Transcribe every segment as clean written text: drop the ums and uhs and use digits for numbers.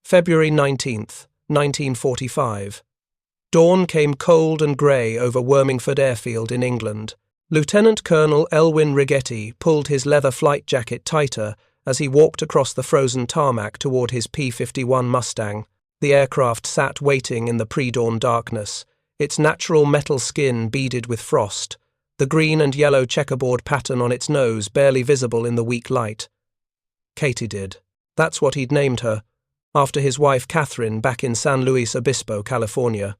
February 19th, 1945. Dawn came cold and grey over Wormingford Airfield in England. Lieutenant Colonel Elwyn Righetti pulled his leather flight jacket tighter as he walked across the frozen tarmac toward his P-51 Mustang. The aircraft sat waiting in the pre-dawn darkness, its natural metal skin beaded with frost, the green and yellow checkerboard pattern on its nose barely visible in the weak light. Katydid. That's what he'd named her, after his wife Cathryn back in San Luis Obispo, California.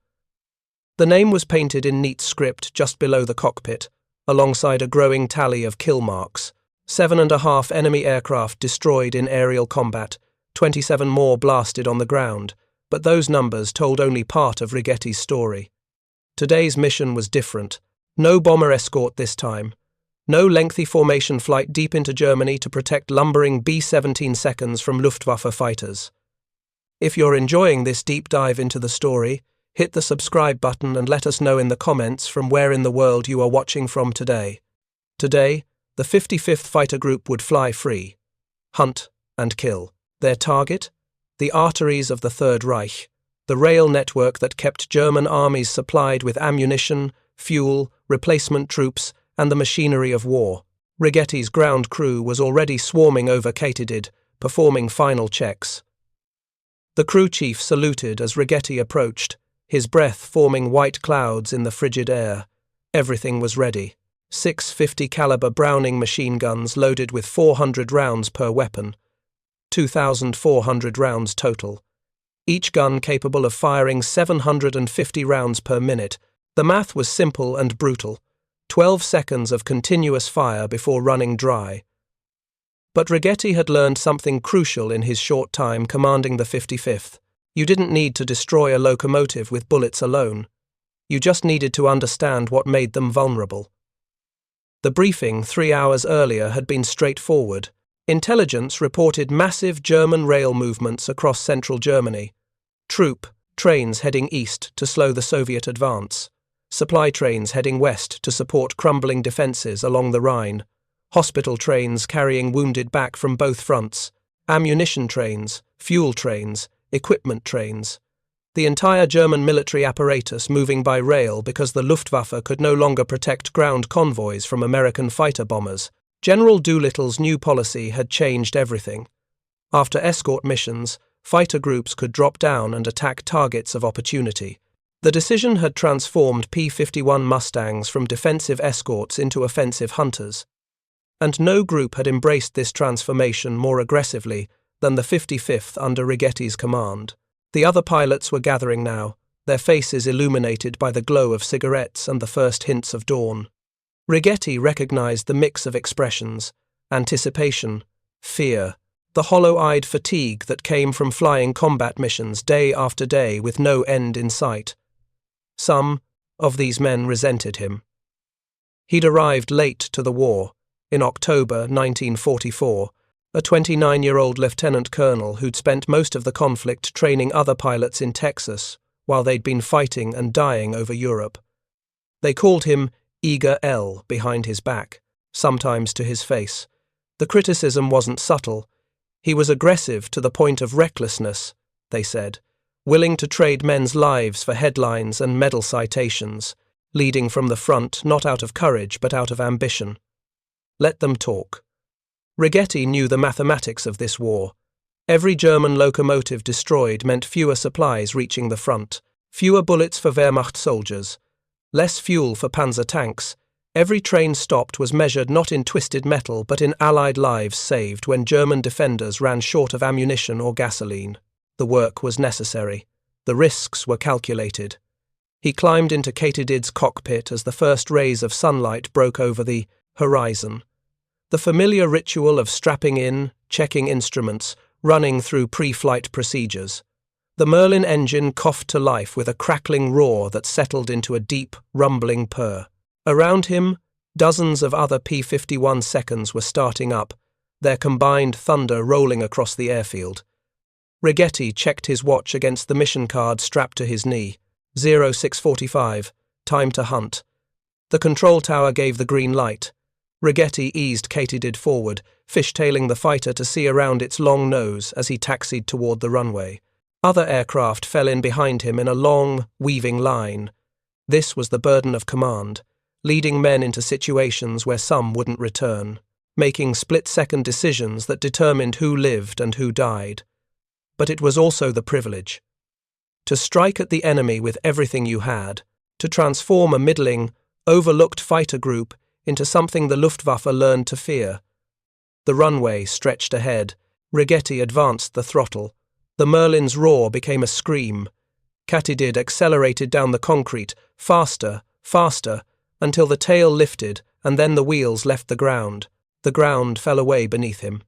The name was painted in neat script just below the cockpit, alongside a growing tally of kill marks. 7.5 enemy aircraft destroyed in aerial combat, 27 more blasted on the ground, but those numbers told only part of Righetti's story. Today's mission was different. No bomber escort this time. No lengthy formation flight deep into Germany to protect lumbering B-17 seconds from Luftwaffe fighters. If you're enjoying this deep dive into the story, hit the subscribe button and let us know in the comments from where in the world you are watching from today. Today, the 55th Fighter Group would fly free, hunt and kill. Their target? The arteries of the Third Reich, the rail network that kept German armies supplied with ammunition, fuel, replacement troops, and the machinery of war. Righetti's ground crew was already swarming over Katydid, performing final checks. The crew chief saluted as Righetti approached, his breath forming white clouds in the frigid air. Everything was ready. 6 50 caliber Browning machine guns loaded with 400 rounds per weapon, 2,400 rounds total. Each gun capable of firing 750 rounds per minute. The math was simple and brutal. 12 seconds of continuous fire before running dry. But Righetti had learned something crucial in his short time commanding the 55th. You didn't need to destroy a locomotive with bullets alone. You just needed to understand what made them vulnerable. The briefing 3 hours earlier had been straightforward. Intelligence reported massive German rail movements across central Germany. Trains heading east to slow the Soviet advance. Supply trains heading west to support crumbling defences along the Rhine. Hospital trains carrying wounded back from both fronts. Ammunition trains, fuel trains, equipment trains. The entire German military apparatus moving by rail because the Luftwaffe could no longer protect ground convoys from American fighter bombers. General Doolittle's new policy had changed everything. After escort missions, fighter groups could drop down and attack targets of opportunity. The decision had transformed P-51 Mustangs from defensive escorts into offensive hunters. And no group had embraced this transformation more aggressively than the 55th under Righetti's command. The other pilots were gathering now, their faces illuminated by the glow of cigarettes and the first hints of dawn. Righetti recognized the mix of expressions: anticipation, fear, the hollow-eyed fatigue that came from flying combat missions day after day with no end in sight. Some of these men resented him. He'd arrived late to the war, in October 1944, a 29-year-old lieutenant colonel who'd spent most of the conflict training other pilots in Texas while they'd been fighting and dying over Europe. They called him Eager L behind his back, sometimes to his face. The criticism wasn't subtle. He was aggressive to the point of recklessness, they said, willing to trade men's lives for headlines and medal citations, leading from the front not out of courage but out of ambition. Let them talk. Righetti knew the mathematics of this war. Every German locomotive destroyed meant fewer supplies reaching the front, fewer bullets for Wehrmacht soldiers, less fuel for panzer tanks. Every train stopped was measured not in twisted metal but in Allied lives saved when German defenders ran short of ammunition or gasoline. The work was necessary. The risks were calculated. He climbed into Katydid's cockpit as the first rays of sunlight broke over the horizon. The familiar ritual of strapping in, checking instruments, running through pre-flight procedures. The Merlin engine coughed to life with a crackling roar that settled into a deep, rumbling purr. Around him, dozens of other P-51 seconds were starting up, their combined thunder rolling across the airfield. Righetti checked his watch against the mission card strapped to his knee. 0645, time to hunt. The control tower gave the green light. Righetti eased Katydid forward, fishtailing the fighter to see around its long nose as he taxied toward the runway. Other aircraft fell in behind him in a long, weaving line. This was the burden of command, leading men into situations where some wouldn't return, making split-second decisions that determined who lived and who died. But it was also the privilege. To strike at the enemy with everything you had, to transform a middling, overlooked fighter group into something the Luftwaffe learned to fear. The runway stretched ahead. Righetti advanced the throttle. The Merlin's roar became a scream. Katydid accelerated down the concrete, faster, faster, until the tail lifted and then the wheels left the ground. The ground fell away beneath him.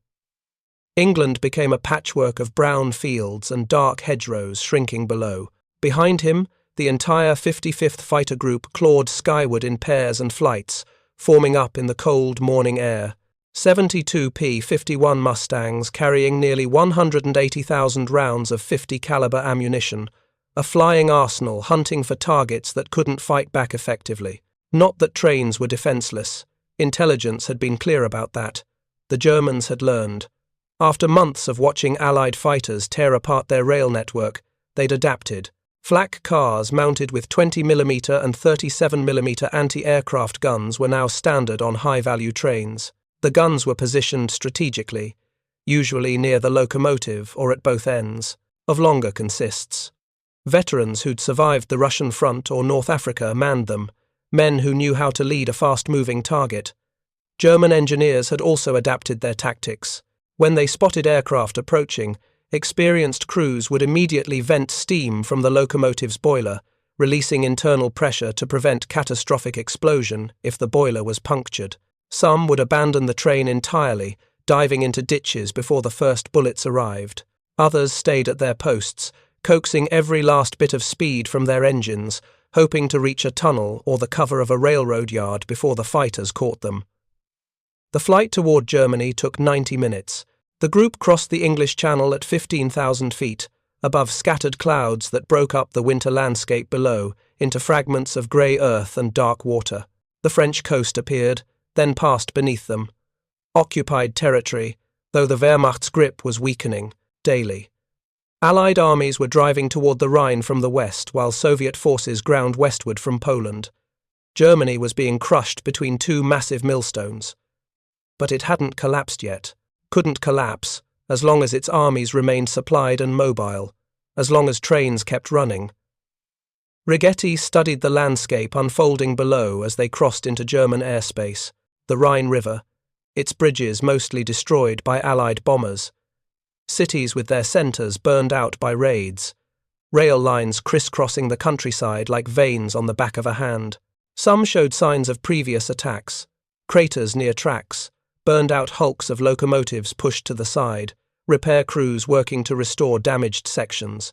England became a patchwork of brown fields and dark hedgerows shrinking below. Behind him, the entire 55th Fighter Group clawed skyward in pairs and flights, forming up in the cold morning air. 72 P-51 Mustangs carrying nearly 180,000 rounds of 50 caliber ammunition, a flying arsenal hunting for targets that couldn't fight back effectively. Not that trains were defenseless. Intelligence had been clear about that. The Germans had learned. After months of watching Allied fighters tear apart their rail network, they'd adapted. Flak cars mounted with 20mm and 37mm anti-aircraft guns were now standard on high-value trains. The guns were positioned strategically, usually near the locomotive or at both ends, of longer consists. Veterans who'd survived the Russian front or North Africa manned them, men who knew how to lead a fast-moving target. German engineers had also adapted their tactics. When they spotted aircraft approaching, experienced crews would immediately vent steam from the locomotive's boiler, releasing internal pressure to prevent catastrophic explosion if the boiler was punctured. Some would abandon the train entirely, diving into ditches before the first bullets arrived. Others stayed at their posts, coaxing every last bit of speed from their engines, hoping to reach a tunnel or the cover of a railroad yard before the fighters caught them. The flight toward Germany took 90 minutes. The group crossed the English Channel at 15,000 feet, above scattered clouds that broke up the winter landscape below into fragments of grey earth and dark water. The French coast appeared, then passed beneath them. Occupied territory, though the Wehrmacht's grip was weakening, daily. Allied armies were driving toward the Rhine from the west, while Soviet forces ground westward from Poland. Germany was being crushed between two massive millstones. But it hadn't collapsed yet. Couldn't collapse, as long as its armies remained supplied and mobile, as long as trains kept running. Righetti studied the landscape unfolding below as they crossed into German airspace, the Rhine River, its bridges mostly destroyed by Allied bombers, cities with their centres burned out by raids, rail lines crisscrossing the countryside like veins on the back of a hand. Some showed signs of previous attacks, craters near tracks, burned-out hulks of locomotives pushed to the side, repair crews working to restore damaged sections.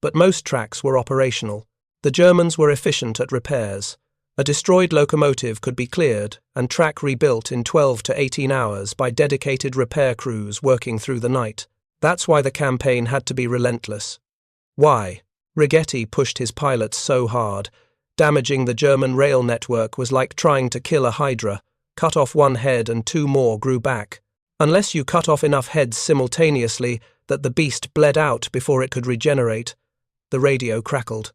But most tracks were operational. The Germans were efficient at repairs. A destroyed locomotive could be cleared and track rebuilt in 12 to 18 hours by dedicated repair crews working through the night. That's why the campaign had to be relentless. Why? Righetti pushed his pilots so hard. Damaging the German rail network was like trying to kill a hydra. Cut off one head and two more grew back. Unless you cut off enough heads simultaneously that the beast bled out before it could regenerate. The radio crackled.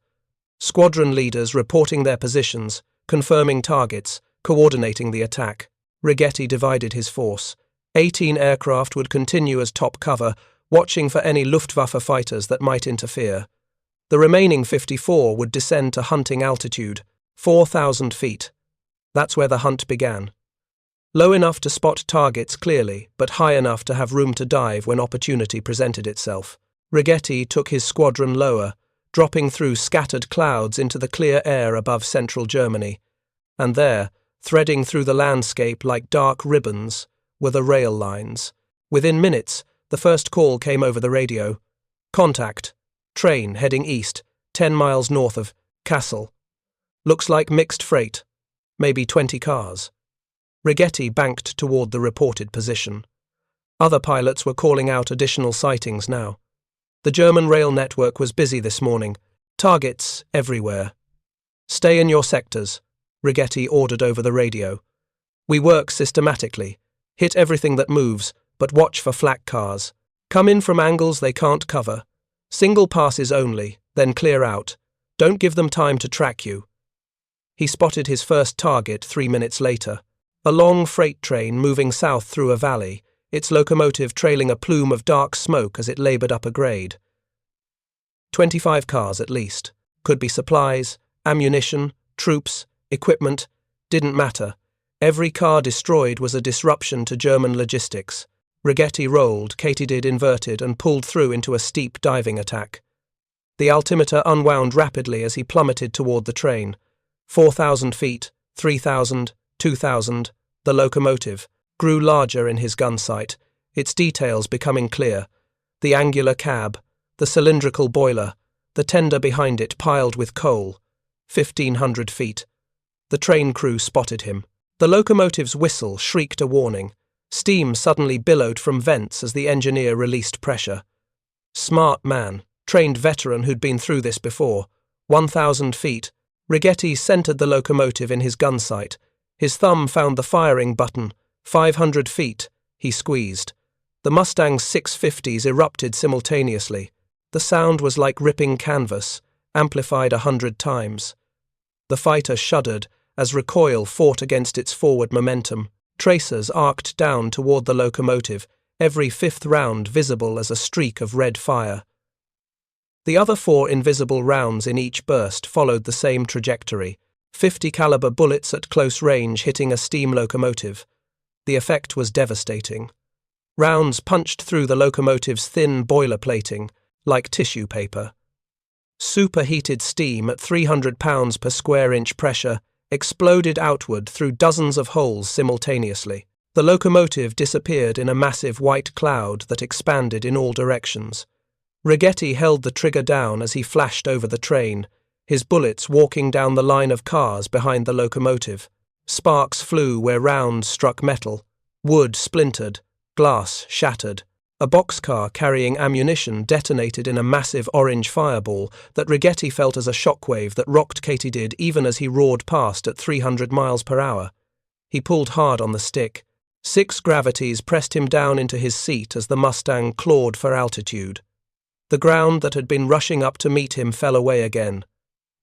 Squadron leaders reporting their positions, confirming targets, coordinating the attack. Righetti divided his force. 18 aircraft would continue as top cover, watching for any Luftwaffe fighters that might interfere. The remaining 54 would descend to hunting altitude, 4,000 feet. That's where the hunt began. Low enough to spot targets clearly, but high enough to have room to dive when opportunity presented itself. Righetti took his squadron lower, dropping through scattered clouds into the clear air above central Germany. And there, threading through the landscape like dark ribbons, were the rail lines. Within minutes, the first call came over the radio. Contact. Train heading east, 10 miles north of Kassel. Looks like mixed freight. Maybe 20 cars. Righetti banked toward the reported position. Other pilots were calling out additional sightings now. The German rail network was busy this morning. Targets everywhere. Stay in your sectors, Righetti ordered over the radio. We work systematically. Hit everything that moves, but watch for flak cars. Come in from angles they can't cover. Single passes only, then clear out. Don't give them time to track you. He spotted his first target 3 minutes later. A long freight train moving south through a valley, its locomotive trailing a plume of dark smoke as it laboured up a grade. 25 cars at least. Could be supplies, ammunition, troops, equipment. Didn't matter. Every car destroyed was a disruption to German logistics. Righetti rolled, Katydid inverted, and pulled through into a steep diving attack. The altimeter unwound rapidly as he plummeted toward the train. 4,000 feet, 3,000, 2,000. The locomotive grew larger in his gun sight, its details becoming clear. The angular cab, the cylindrical boiler, the tender behind it piled with coal. 1,500 feet. The train crew spotted him. The locomotive's whistle shrieked a warning. Steam suddenly billowed from vents as the engineer released pressure. Smart man, trained veteran who'd been through this before. 1,000 feet. Righetti centered the locomotive in his gun sight. His thumb found the firing button. 500 feet. He squeezed. The Mustang's 650s erupted simultaneously. The sound was like ripping canvas, amplified 100 times. The fighter shuddered as recoil fought against its forward momentum. Tracers arced down toward the locomotive, every fifth round visible as a streak of red fire. The other 4 invisible rounds in each burst followed the same trajectory, 50 caliber bullets at close range hitting a steam locomotive. The effect was devastating. Rounds punched through the locomotive's thin boiler plating, like tissue paper. Superheated steam at 300 pounds per square inch pressure exploded outward through dozens of holes simultaneously. The locomotive disappeared in a massive white cloud that expanded in all directions. Righetti held the trigger down as he flashed over the train, his bullets walking down the line of cars behind the locomotive. Sparks flew where rounds struck metal. Wood splintered, glass shattered. A boxcar carrying ammunition detonated in a massive orange fireball that Righetti felt as a shockwave that rocked Katydid even as he roared past at 300 miles per hour. He pulled hard on the stick. 6 gravities pressed him down into his seat as the Mustang clawed for altitude. The ground that had been rushing up to meet him fell away again.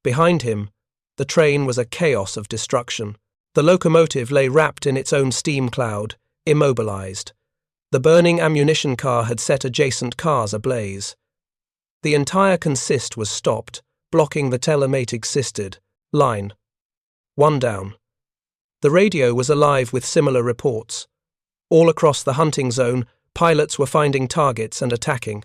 Behind him, the train was a chaos of destruction. The locomotive lay wrapped in its own steam cloud, immobilized. The burning ammunition car had set adjacent cars ablaze. The entire consist was stopped, blocking the telemate existed. Line. 1 down. The radio was alive with similar reports. All across the hunting zone, pilots were finding targets and attacking.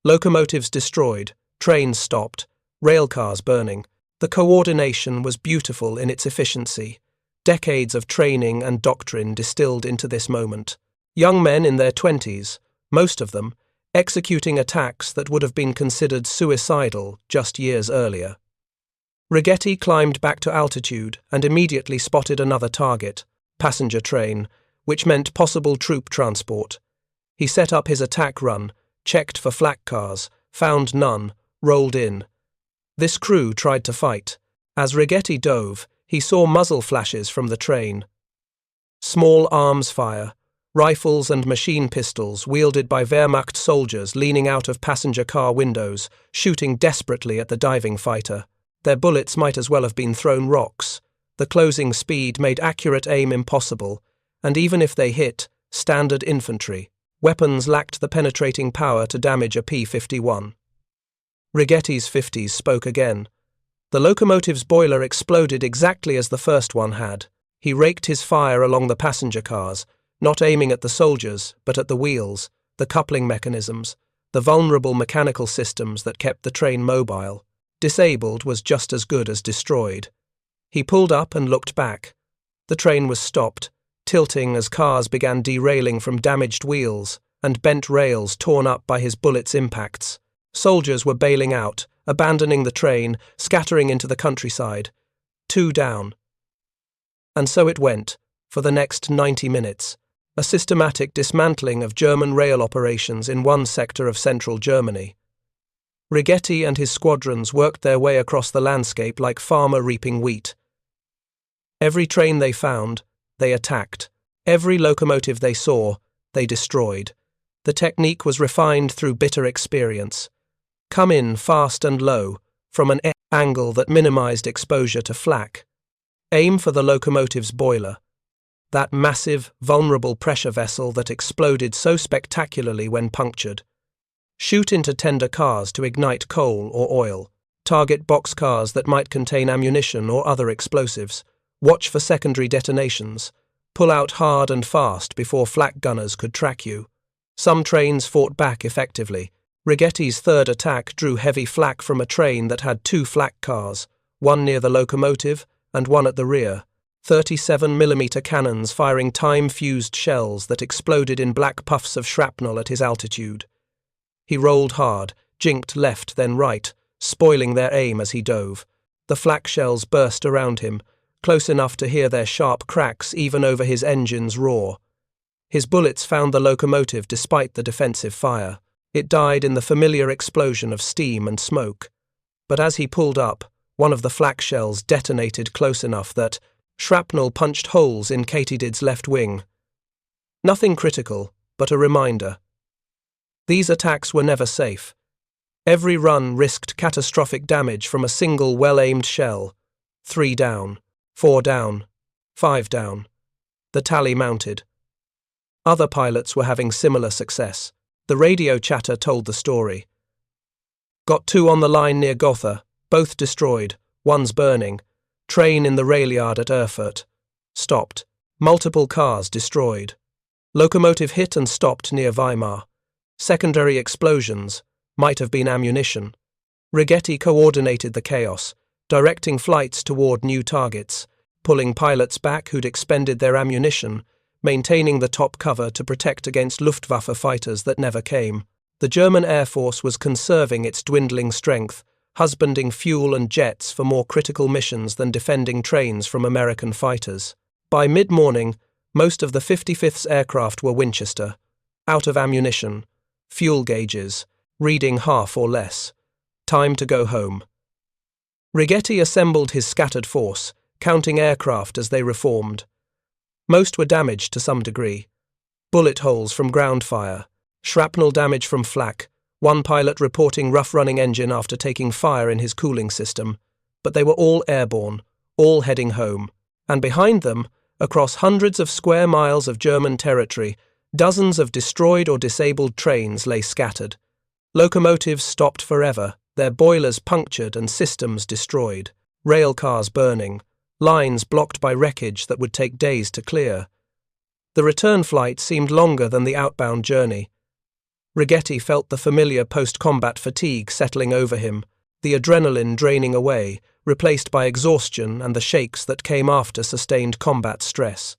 Locomotives destroyed, trains stopped, railcars burning. The coordination was beautiful in its efficiency. Decades of training and doctrine distilled into this moment. Young men in their 20s, most of them, executing attacks that would have been considered suicidal just years earlier. Righetti climbed back to altitude and immediately spotted another target, passenger train, which meant possible troop transport. He set up his attack run, checked for flak cars, found none, rolled in. This crew tried to fight. As Righetti dove, he saw muzzle flashes from the train. Small arms fire. Rifles and machine pistols wielded by Wehrmacht soldiers leaning out of passenger car windows, shooting desperately at the diving fighter. Their bullets might as well have been thrown rocks. The closing speed made accurate aim impossible, and even if they hit, standard infantry, weapons lacked the penetrating power to damage a P-51. Righetti's 50s spoke again. The locomotive's boiler exploded exactly as the first one had. He raked his fire along the passenger cars, not aiming at the soldiers, but at the wheels, the coupling mechanisms, the vulnerable mechanical systems that kept the train mobile. Disabled was just as good as destroyed. He pulled up and looked back. The train was stopped, tilting as cars began derailing from damaged wheels and bent rails torn up by his bullets' impacts. Soldiers were bailing out, abandoning the train, scattering into the countryside. 2 down. And so it went, for the next 90 minutes. A systematic dismantling of German rail operations in one sector of central Germany. Righetti and his squadrons worked their way across the landscape like farmer reaping wheat. Every train they found, they attacked. Every locomotive they saw, they destroyed. The technique was refined through bitter experience. Come in fast and low, from an angle that minimized exposure to flak. Aim for the locomotive's boiler, that massive, vulnerable pressure vessel that exploded so spectacularly when punctured. Shoot into tender cars to ignite coal or oil. Target boxcars that might contain ammunition or other explosives. Watch for secondary detonations. Pull out hard and fast before flak gunners could track you. Some trains fought back effectively. Righetti's third attack drew heavy flak from a train that had 2 flak cars, one near the locomotive and one at the rear. 37mm cannons firing time-fused shells that exploded in black puffs of shrapnel at his altitude. He rolled hard, jinked left then right, spoiling their aim as he dove. The flak shells burst around him, close enough to hear their sharp cracks even over his engine's roar. His bullets found the locomotive despite the defensive fire. It died in the familiar explosion of steam and smoke. But as he pulled up, one of the flak shells detonated close enough that shrapnel punched holes in Katydid's left wing. Nothing critical, but a reminder. These attacks were never safe. Every run risked catastrophic damage from a single well-aimed shell. 3 down, 4 down, 5 down. The tally mounted. Other pilots were having similar success. The radio chatter told the story. Got 2 on the line near Gotha, both destroyed, one's burning. Train in the rail yard at Erfurt. Stopped. Multiple cars destroyed. Locomotive hit and stopped near Weimar. Secondary explosions. Might have been ammunition. Righetti coordinated the chaos, directing flights toward new targets, pulling pilots back who'd expended their ammunition, maintaining the top cover to protect against Luftwaffe fighters that never came. The German Air Force was conserving its dwindling strength, husbanding fuel and jets for more critical missions than defending trains from American fighters. By mid-morning, most of the 55th's aircraft were Winchester, out of ammunition, fuel gauges, reading half or less. Time to go home. Righetti assembled his scattered force, counting aircraft as they reformed. Most were damaged to some degree. Bullet holes from ground fire, shrapnel damage from flak, one pilot reporting rough-running engine after taking fire in his cooling system, but they were all airborne, all heading home. And behind them, across hundreds of square miles of German territory, dozens of destroyed or disabled trains lay scattered. Locomotives stopped forever, their boilers punctured and systems destroyed, rail cars burning, lines blocked by wreckage that would take days to clear. The return flight seemed longer than the outbound journey. Righetti felt the familiar post-combat fatigue settling over him, the adrenaline draining away, replaced by exhaustion and the shakes that came after sustained combat stress.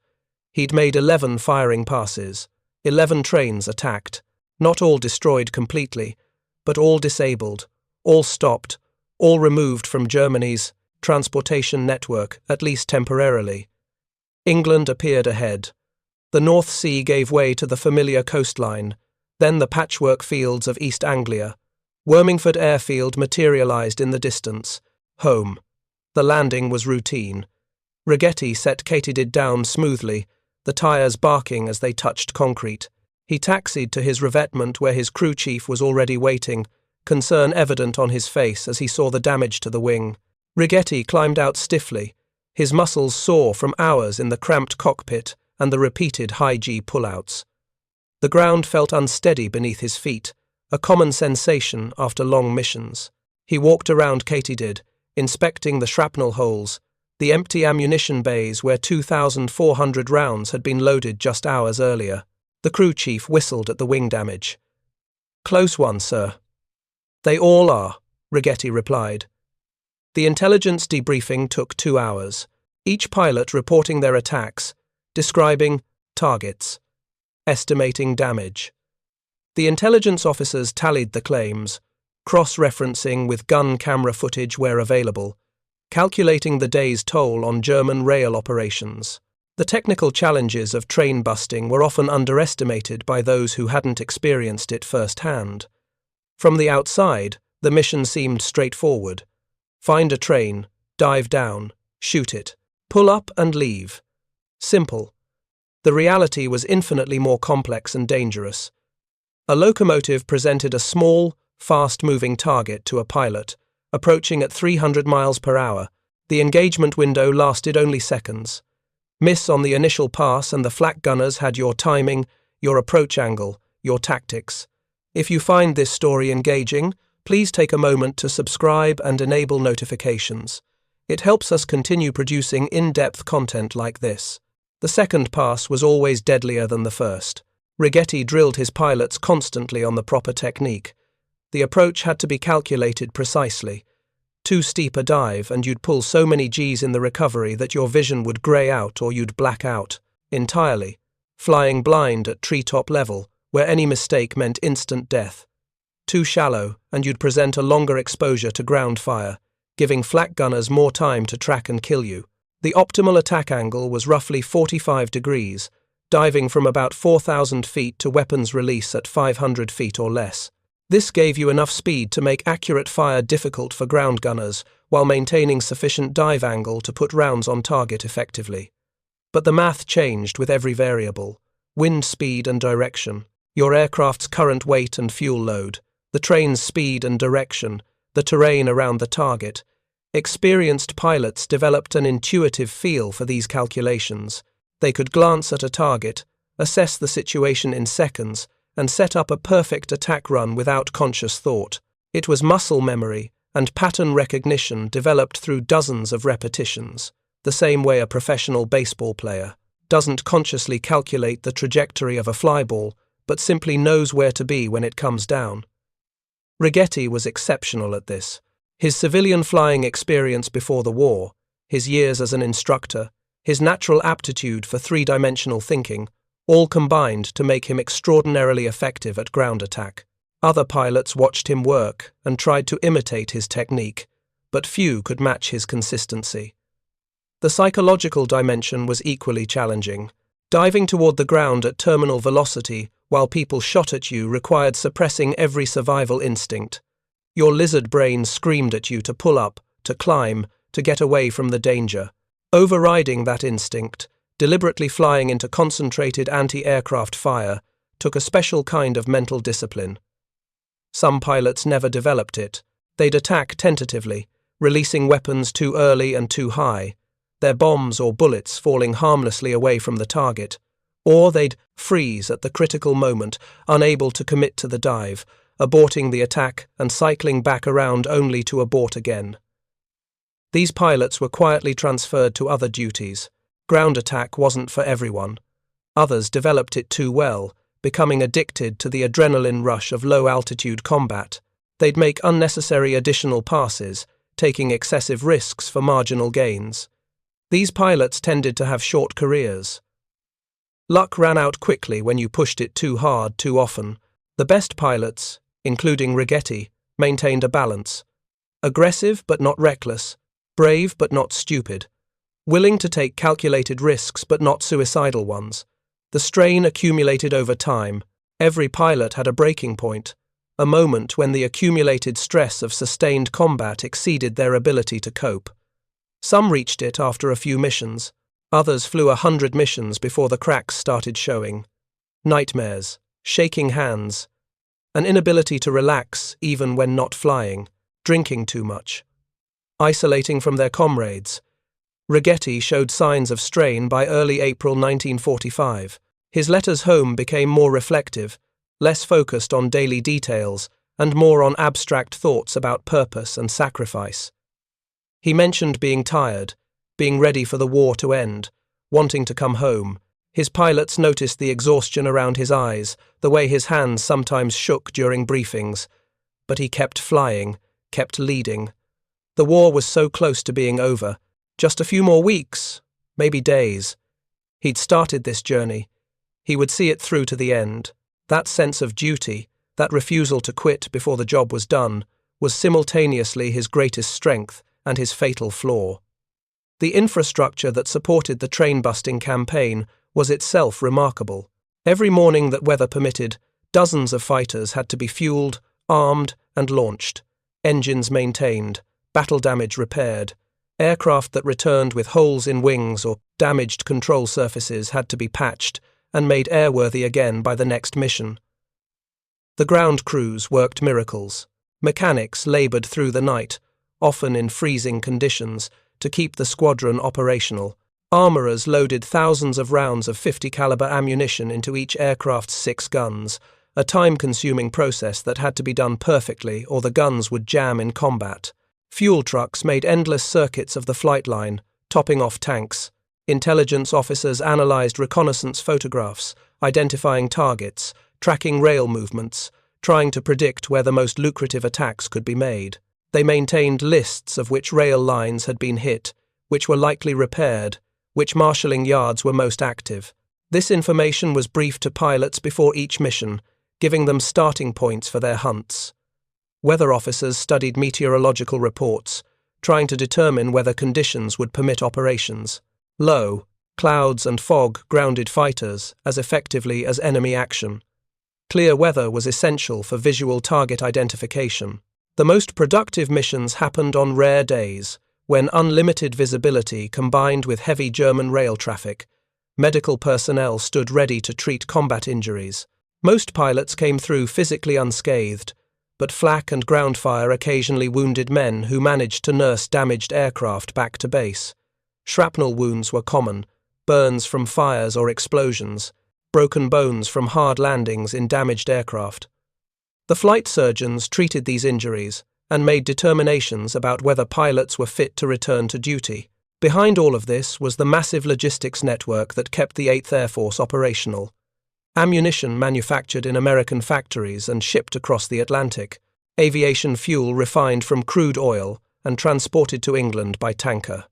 He'd made 11 firing passes, 11 trains attacked, not all destroyed completely, but all disabled, all stopped, all removed from Germany's transportation network, at least temporarily. England appeared ahead. The North Sea gave way to the familiar coastline, then the patchwork fields of East Anglia. Wormingford Airfield materialized in the distance. Home. The landing was routine. Righetti set Katydid down smoothly, the tires barking as they touched concrete. He taxied to his revetment where his crew chief was already waiting, concern evident on his face as he saw the damage to the wing. Righetti climbed out stiffly, his muscles sore from hours in the cramped cockpit and the repeated high-G pullouts. The ground felt unsteady beneath his feet, a common sensation after long missions. He walked around Katydid, inspecting the shrapnel holes, the empty ammunition bays where 2,400 rounds had been loaded just hours earlier. The crew chief whistled at the wing damage. "Close one, sir." "They all are," Righetti replied. The intelligence debriefing took 2 hours, each pilot reporting their attacks, describing targets, estimating damage. The intelligence officers tallied the claims, cross-referencing with gun camera footage where available, calculating the day's toll on German rail operations. The technical challenges of train busting were often underestimated by those who hadn't experienced it firsthand. From the outside, the mission seemed straightforward. Find a train, dive down, shoot it, pull up and leave. Simple. The reality was infinitely more complex and dangerous. A locomotive presented a small, fast-moving target to a pilot, approaching at 300 miles per hour. The engagement window lasted only seconds. Miss on the initial pass and the flak gunners had your timing, your approach angle, your tactics. If you find this story engaging, please take a moment to subscribe and enable notifications. It helps us continue producing in-depth content like this. The second pass was always deadlier than the first. Righetti drilled his pilots constantly on the proper technique. The approach had to be calculated precisely. Too steep a dive and you'd pull so many Gs in the recovery that your vision would grey out or you'd black out entirely, flying blind at treetop level, where any mistake meant instant death. Too shallow and you'd present a longer exposure to ground fire, giving flak gunners more time to track and kill you. The optimal attack angle was roughly 45 degrees, diving from about 4,000 feet to weapons release at 500 feet or less. This gave you enough speed to make accurate fire difficult for ground gunners while maintaining sufficient dive angle to put rounds on target effectively. But the math changed with every variable: wind speed and direction, your aircraft's current weight and fuel load, the train's speed and direction, the terrain around the target. Experienced pilots developed an intuitive feel for these calculations. They could glance at a target, assess the situation in seconds, and set up a perfect attack run without conscious thought. It was muscle memory and pattern recognition developed through dozens of repetitions, the same way a professional baseball player doesn't consciously calculate the trajectory of a fly ball, but simply knows where to be when it comes down. Righetti was exceptional at this. His civilian flying experience before the war, his years as an instructor, his natural aptitude for three-dimensional thinking, all combined to make him extraordinarily effective at ground attack. Other pilots watched him work and tried to imitate his technique, but few could match his consistency. The psychological dimension was equally challenging. Diving toward the ground at terminal velocity while people shot at you required suppressing every survival instinct. Your lizard brain screamed at you to pull up, to climb, to get away from the danger. Overriding that instinct, deliberately flying into concentrated anti-aircraft fire, took a special kind of mental discipline. Some pilots never developed it. They'd attack tentatively, releasing weapons too early and too high, their bombs or bullets falling harmlessly away from the target. Or they'd freeze at the critical moment, unable to commit to the dive, aborting the attack and cycling back around only to abort again. These pilots were quietly transferred to other duties. Ground attack wasn't for everyone. Others developed it too well, becoming addicted to the adrenaline rush of low-altitude combat. They'd make unnecessary additional passes, taking excessive risks for marginal gains. These pilots tended to have short careers. Luck ran out quickly when you pushed it too hard too often. The best pilots, including Righetti, maintained a balance. Aggressive but not reckless, brave but not stupid. Willing to take calculated risks but not suicidal ones. The strain accumulated over time. Every pilot had a breaking point, a moment when the accumulated stress of sustained combat exceeded their ability to cope. Some reached it after a few missions. Others flew 100 missions before the cracks started showing. Nightmares, shaking hands, an inability to relax even when not flying, drinking too much, isolating from their comrades. Righetti showed signs of strain by early April 1945. His letters home became more reflective, less focused on daily details, and more on abstract thoughts about purpose and sacrifice. He mentioned being tired, being ready for the war to end, wanting to come home. His pilots noticed the exhaustion around his eyes, the way his hands sometimes shook during briefings. But he kept flying, kept leading. The war was so close to being over. Just a few more weeks, maybe days. He'd started this journey. He would see it through to the end. That sense of duty, that refusal to quit before the job was done, was simultaneously his greatest strength and his fatal flaw. The infrastructure that supported the train-busting campaign was itself remarkable. Every morning that weather permitted, dozens of fighters had to be fueled, armed, and launched. Engines maintained, battle damage repaired. Aircraft that returned with holes in wings or damaged control surfaces had to be patched and made airworthy again by the next mission. The ground crews worked miracles. Mechanics labored through the night, often in freezing conditions, to keep the squadron operational. Armorers loaded thousands of rounds of .50 caliber ammunition into each aircraft's 6 guns, a time-consuming process that had to be done perfectly or the guns would jam in combat. Fuel trucks made endless circuits of the flight line, topping off tanks. Intelligence officers analyzed reconnaissance photographs, identifying targets, tracking rail movements, trying to predict where the most lucrative attacks could be made. They maintained lists of which rail lines had been hit, which were likely repaired, which marshalling yards were most active. This information was briefed to pilots before each mission, giving them starting points for their hunts. Weather officers studied meteorological reports, trying to determine whether conditions would permit operations. Low, clouds and fog grounded fighters as effectively as enemy action. Clear weather was essential for visual target identification. The most productive missions happened on rare days, when unlimited visibility combined with heavy German rail traffic. Medical personnel stood ready to treat combat injuries. Most pilots came through physically unscathed, but flak and ground fire occasionally wounded men who managed to nurse damaged aircraft back to base. Shrapnel wounds were common, burns from fires or explosions, broken bones from hard landings in damaged aircraft. The flight surgeons treated these injuries and made determinations about whether pilots were fit to return to duty. Behind all of this was the massive logistics network that kept the 8th Air Force operational. Ammunition manufactured in American factories and shipped across the Atlantic. Aviation fuel refined from crude oil and transported to England by tanker.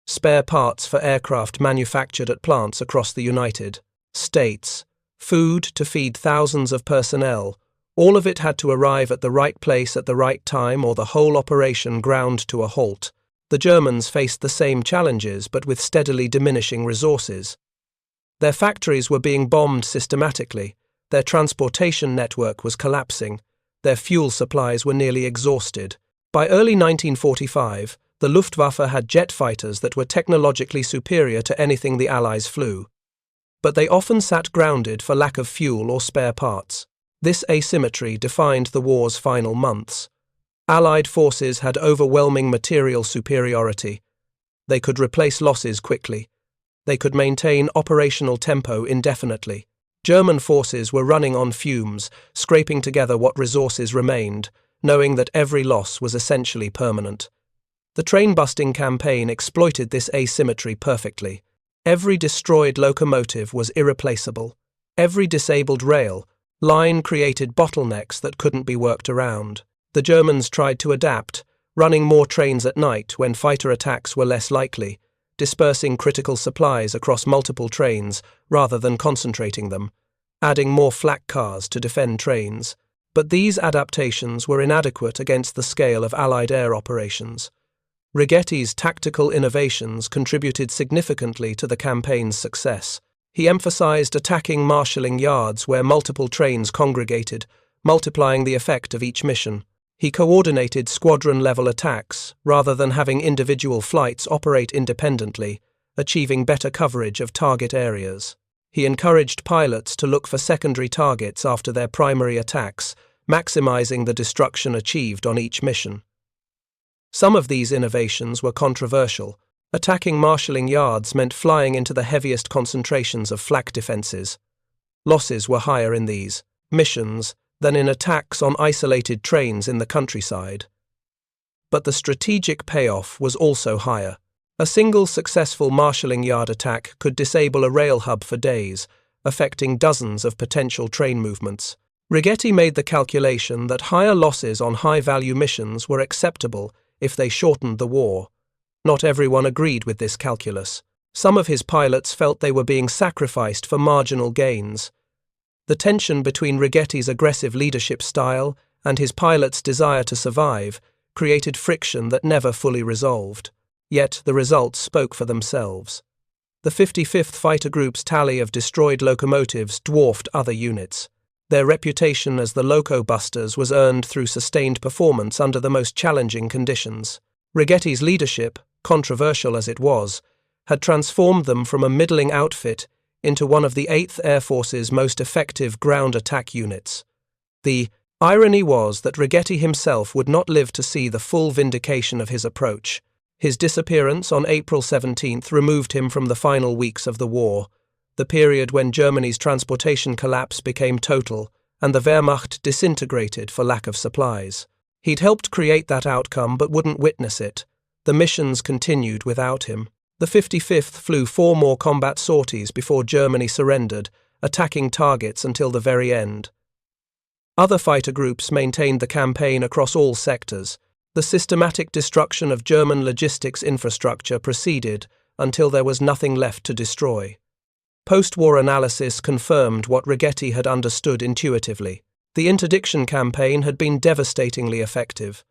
Spare parts for aircraft manufactured at plants across the United States. Food to feed thousands of personnel. All of it had to arrive at the right place at the right time or the whole operation ground to a halt. The Germans faced the same challenges but with steadily diminishing resources. Their factories were being bombed systematically, their transportation network was collapsing, their fuel supplies were nearly exhausted. By early 1945, the Luftwaffe had jet fighters that were technologically superior to anything the Allies flew. But they often sat grounded for lack of fuel or spare parts. This asymmetry defined the war's final months. Allied forces had overwhelming material superiority. They could replace losses quickly. They could maintain operational tempo indefinitely. German forces were running on fumes, scraping together what resources remained, knowing that every loss was essentially permanent. The train-busting campaign exploited this asymmetry perfectly. Every destroyed locomotive was irreplaceable. Every disabled rail line created bottlenecks that couldn't be worked around. The Germans tried to adapt, running more trains at night when fighter attacks were less likely, dispersing critical supplies across multiple trains rather than concentrating them, adding more flak cars to defend trains. But these adaptations were inadequate against the scale of Allied air operations. Righetti's tactical innovations contributed significantly to the campaign's success. He emphasized attacking marshalling yards where multiple trains congregated, multiplying the effect of each mission. He coordinated squadron-level attacks rather than having individual flights operate independently, achieving better coverage of target areas. He encouraged pilots to look for secondary targets after their primary attacks, maximizing the destruction achieved on each mission. Some of these innovations were controversial. Attacking marshalling yards meant flying into the heaviest concentrations of flak defenses. Losses were higher in these missions than in attacks on isolated trains in the countryside. But the strategic payoff was also higher. A single successful marshalling yard attack could disable a rail hub for days, affecting dozens of potential train movements. Righetti made the calculation that higher losses on high-value missions were acceptable if they shortened the war. Not everyone agreed with this calculus. Some of his pilots felt they were being sacrificed for marginal gains. The tension between Righetti's aggressive leadership style and his pilots' desire to survive created friction that never fully resolved. Yet the results spoke for themselves. The 55th Fighter Group's tally of destroyed locomotives dwarfed other units. Their reputation as the Loco Busters was earned through sustained performance under the most challenging conditions. Righetti's leadership, controversial as it was, had transformed them from a middling outfit into one of the 8th Air Force's most effective ground attack units. The Irony was that Righetti himself would not live to see the full vindication of his approach. His disappearance on April 17th removed him from the final weeks of the war, the period when Germany's transportation collapse became total and the Wehrmacht disintegrated for lack of supplies. He'd helped create that outcome but wouldn't witness it. The missions continued without him. The 55th flew 4 more combat sorties before Germany surrendered, attacking targets until the very end. Other fighter groups maintained the campaign across all sectors. The systematic destruction of German logistics infrastructure proceeded until there was nothing left to destroy. Post-war analysis confirmed what Righetti had understood intuitively. The interdiction campaign had been devastatingly effective.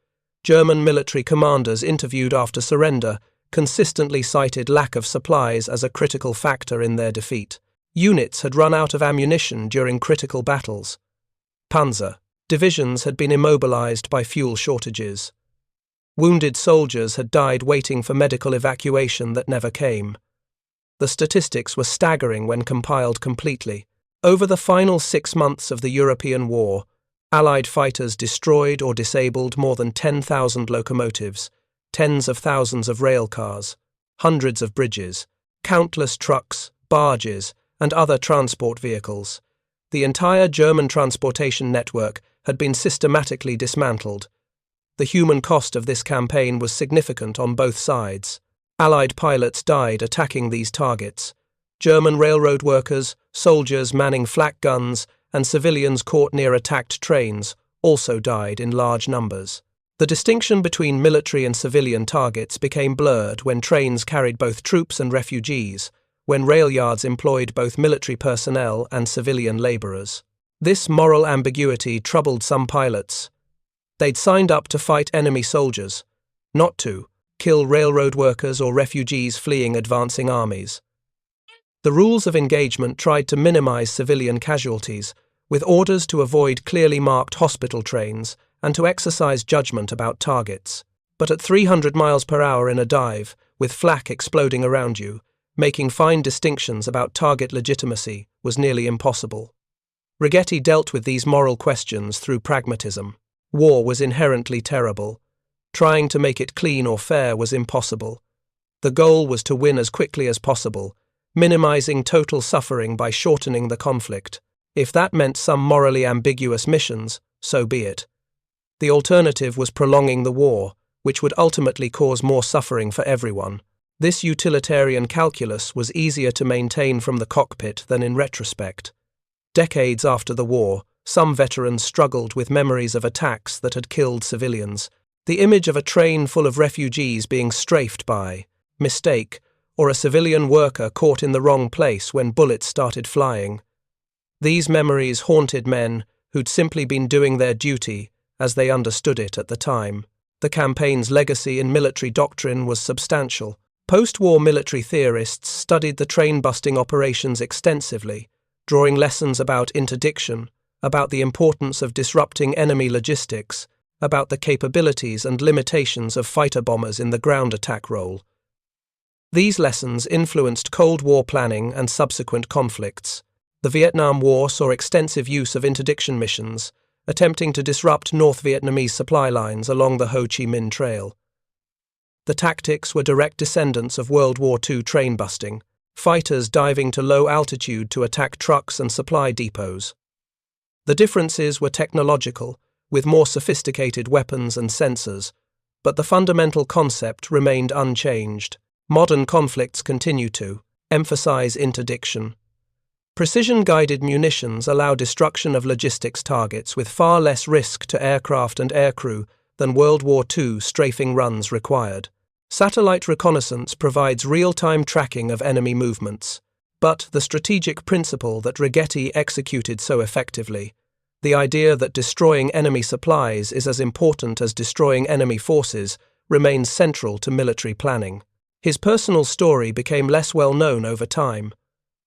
German military commanders interviewed after surrender consistently cited lack of supplies as a critical factor in their defeat. Units had run out of ammunition during critical battles. Panzer divisions had been immobilized by fuel shortages. Wounded soldiers had died waiting for medical evacuation that never came. The statistics were staggering when compiled completely. Over the final 6 months of the European war, Allied fighters destroyed or disabled more than 10,000 locomotives, tens of thousands of rail cars, hundreds of bridges, countless trucks, barges, and other transport vehicles. The entire German transportation network had been systematically dismantled. The human cost of this campaign was significant on both sides. Allied pilots died attacking these targets. German railroad workers, soldiers manning flak guns, and civilians caught near attacked trains also died in large numbers. The distinction between military and civilian targets became blurred when trains carried both troops and refugees, when rail yards employed both military personnel and civilian labourers. This moral ambiguity troubled some pilots. They'd signed up to fight enemy soldiers, not to kill railroad workers or refugees fleeing advancing armies. The rules of engagement tried to minimize civilian casualties, with orders to avoid clearly marked hospital trains and to exercise judgment about targets. But at 300 miles per hour in a dive, with flak exploding around you, making fine distinctions about target legitimacy was nearly impossible. Righetti dealt with these moral questions through pragmatism. War was inherently terrible. Trying to make it clean or fair was impossible. The goal was to win as quickly as possible, minimizing total suffering by shortening the conflict. If that meant some morally ambiguous missions, so be it. The alternative was prolonging the war, which would ultimately cause more suffering for everyone. This utilitarian calculus was easier to maintain from the cockpit than in retrospect. Decades after the war, some veterans struggled with memories of attacks that had killed civilians. The image of a train full of refugees being strafed by mistake, or a civilian worker caught in the wrong place when bullets started flying. These memories haunted men who'd simply been doing their duty as they understood it at the time. The campaign's legacy in military doctrine was substantial. Post-war military theorists studied the train-busting operations extensively, drawing lessons about interdiction, about the importance of disrupting enemy logistics, about the capabilities and limitations of fighter bombers in the ground attack role. These lessons influenced Cold War planning and subsequent conflicts. The Vietnam War saw extensive use of interdiction missions, attempting to disrupt North Vietnamese supply lines along the Ho Chi Minh Trail. The tactics were direct descendants of World War II train busting, fighters diving to low altitude to attack trucks and supply depots. The differences were technological, with more sophisticated weapons and sensors, but the fundamental concept remained unchanged. Modern conflicts continue to emphasize interdiction. Precision-guided munitions allow destruction of logistics targets with far less risk to aircraft and aircrew than World War II strafing runs required. Satellite reconnaissance provides real-time tracking of enemy movements, but the strategic principle that Righetti executed so effectively, the idea that destroying enemy supplies is as important as destroying enemy forces, remains central to military planning. His personal story became less well known over time.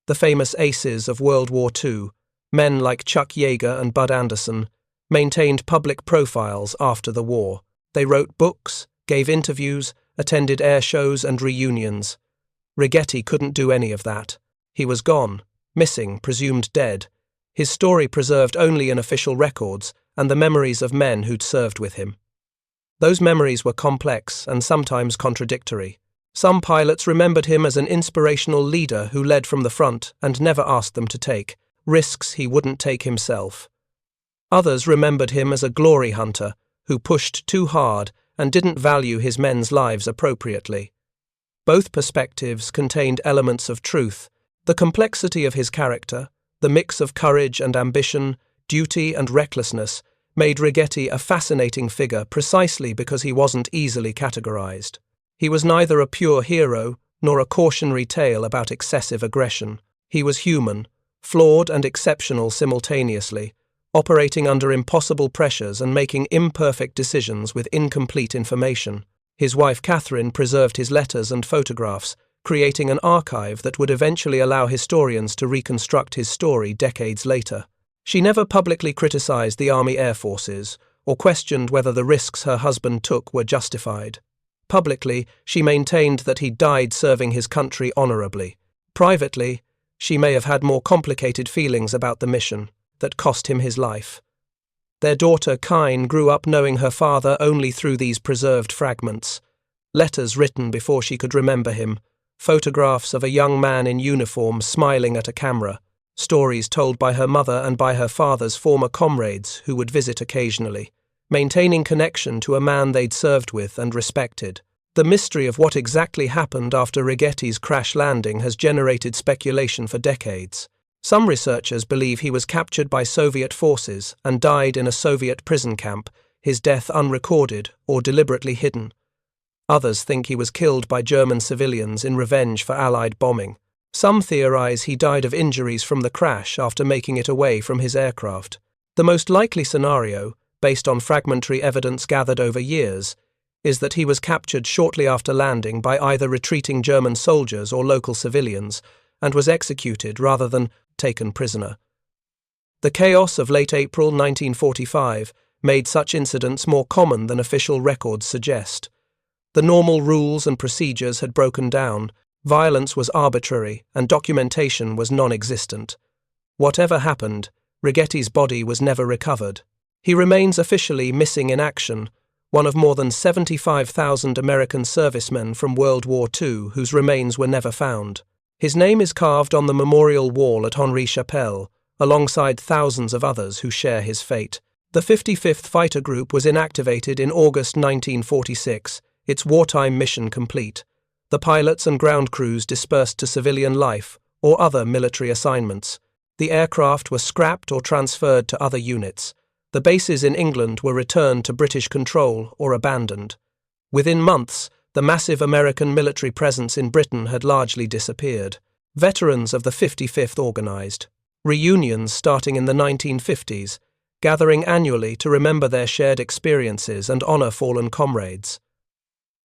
The famous aces of World War II, men like Chuck Yeager and Bud Anderson, maintained public profiles after the war. They wrote books, gave interviews, attended air shows and reunions. Righetti couldn't do any of that. He was gone, missing, presumed dead. His story preserved only in official records, and the memories of men who'd served with him. Those memories were complex and sometimes contradictory. Some pilots remembered him as an inspirational leader who led from the front and never asked them to take risks he wouldn't take himself. Others remembered him as a glory hunter who pushed too hard and didn't value his men's lives appropriately. Both perspectives contained elements of truth. The complexity of his character, the mix of courage and ambition, duty and recklessness, made Righetti a fascinating figure precisely because he wasn't easily categorized. He was neither a pure hero nor a cautionary tale about excessive aggression. He was human, flawed and exceptional simultaneously, operating under impossible pressures and making imperfect decisions with incomplete information. His wife Cathryn preserved his letters and photographs, creating an archive that would eventually allow historians to reconstruct his story decades later. She never publicly criticized the Army Air Forces or questioned whether the risks her husband took were justified. Publicly, she maintained that he died serving his country honorably. Privately, she may have had more complicated feelings about the mission that cost him his life. Their daughter, Kathryn, grew up knowing her father only through these preserved fragments. Letters written before she could remember him, photographs of a young man in uniform smiling at a camera, stories told by her mother and by her father's former comrades who would visit occasionally, maintaining connection to a man they'd served with and respected. The mystery of what exactly happened after Righetti's crash landing has generated speculation for decades. Some researchers believe he was captured by Soviet forces and died in a Soviet prison camp, his death unrecorded or deliberately hidden. Others think he was killed by German civilians in revenge for Allied bombing. Some theorize he died of injuries from the crash after making it away from his aircraft. The most likely scenario, based on fragmentary evidence gathered over years, is that he was captured shortly after landing by either retreating German soldiers or local civilians, and was executed rather than taken prisoner. The chaos of late April 1945 made such incidents more common than official records suggest. The normal rules and procedures had broken down, violence was arbitrary, and documentation was non-existent. Whatever happened, Righetti's body was never recovered. He remains officially missing in action, one of more than 75,000 American servicemen from World War II whose remains were never found. His name is carved on the memorial wall at Henri Chapelle, alongside thousands of others who share his fate. The 55th Fighter Group was inactivated in August 1946, its wartime mission complete. The pilots and ground crews dispersed to civilian life or other military assignments. The aircraft were scrapped or transferred to other units. The bases in England were returned to British control or abandoned. Within months, the massive American military presence in Britain had largely disappeared. Veterans of the 55th organized reunions starting in the 1950s, gathering annually to remember their shared experiences and honor fallen comrades.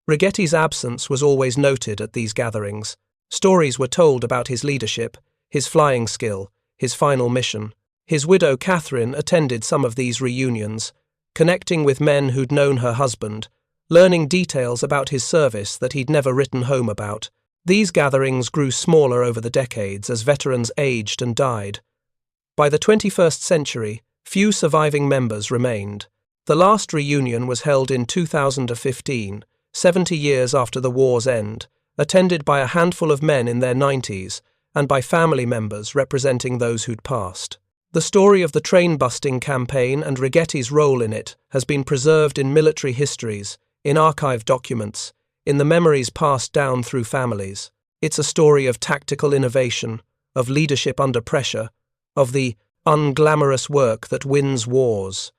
Righetti's absence was always noted at these gatherings. Stories were told about his leadership, his flying skill, his final mission. His widow Cathryn attended some of these reunions, connecting with men who'd known her husband, learning details about his service that he'd never written home about. These gatherings grew smaller over the decades as veterans aged and died. By the 21st century, few surviving members remained. The last reunion was held in 2015, 70 years after the war's end, attended by a handful of men in their 90s and by family members representing those who'd passed. The story of the train-busting campaign and Righetti's role in it has been preserved in military histories, in archived documents, in the memories passed down through families. It's a story of tactical innovation, of leadership under pressure, of the unglamorous work that wins wars.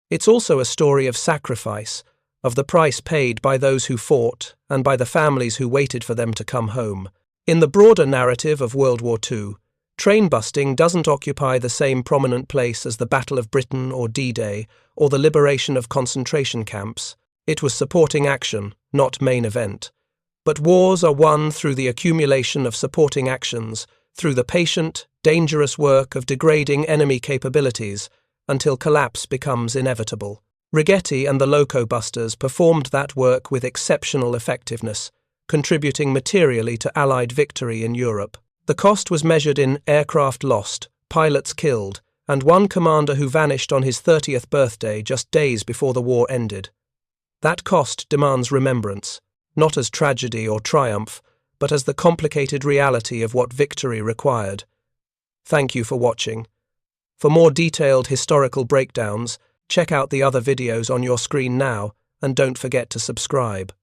It's also a story of sacrifice, of the price paid by those who fought and by the families who waited for them to come home. In the broader narrative of World War II, train-busting doesn't occupy the same prominent place as the Battle of Britain or D-Day or the liberation of concentration camps. It was supporting action, not main event. But wars are won through the accumulation of supporting actions, through the patient, dangerous work of degrading enemy capabilities, until collapse becomes inevitable. Righetti and the Loco-Busters performed that work with exceptional effectiveness, contributing materially to Allied victory in Europe. The cost was measured in aircraft lost, pilots killed, and one commander who vanished on his 30th birthday just days before the war ended. That cost demands remembrance, not as tragedy or triumph, but as the complicated reality of what victory required. Thank you for watching. For more detailed historical breakdowns, check out the other videos on your screen now, and don't forget to subscribe.